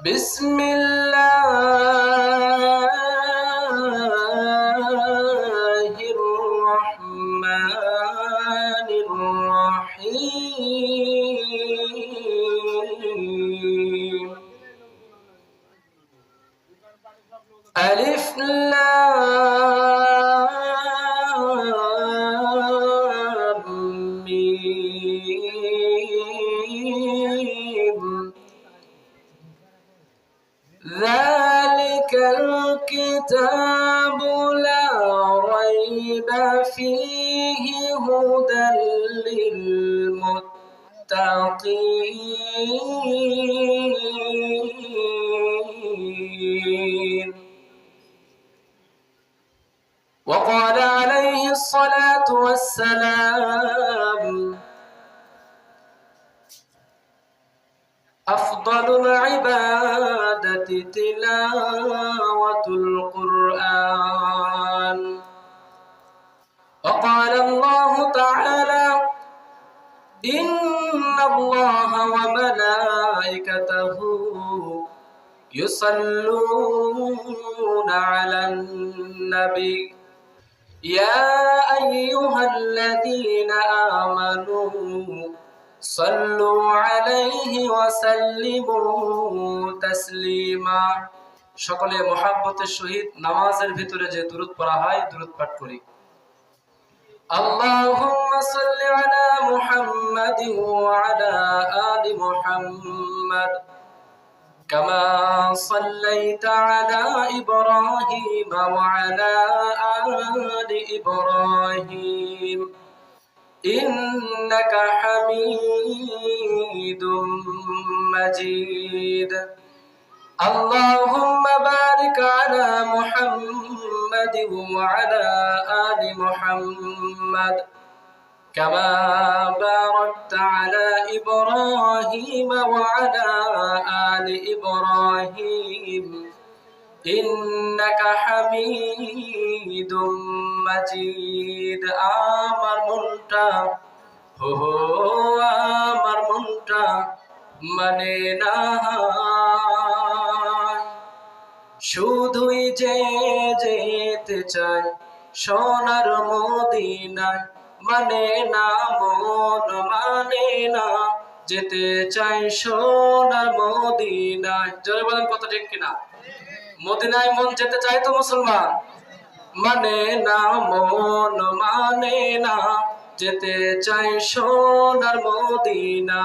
بسم الله الرحمن الرحيم ألف لام ميم ذلك الكتاب لا ريب فيه هدى للمتقين. وقال عليه الصلاة والسلام أفضل العبادة تلاوة القرآن. وقال الله تعالى إن الله وملائكته يصلون على النبي يا أيها الذين آمنوا صلوا عليه وسلموا تسليما. সকলে মুহাব্বতের সহিত নামাজের ভিতরে যে দুরূদ পড়া হয় দুরূদ পাঠ করি। আল্লাহুম্মা সাল্লি আলা মুহাম্মাদিন ওয়া আলা আলি মুহাম্মাদ كما صليت على إبراهيم وعلى آل إبراهيم إنك حميد مجيد. اللهم بارك على محمد وعلى آل محمد كما باركت على إبراهيم وعلى آل إبراهيم إنك حميد مجيد. আমার মনটা আমার মনটা মানে না শুধুই যে যেতে চাই সোনার মদিনায় মানে না মন মানে না যেতে চাই সোনার মদিনায়। জোরে বলেন কত ঠিক কিনা? মদিনায় মন যেতে চাই তো মুসলমান, মানে না মন মানে না যেতে চাই সোনার মদিনা।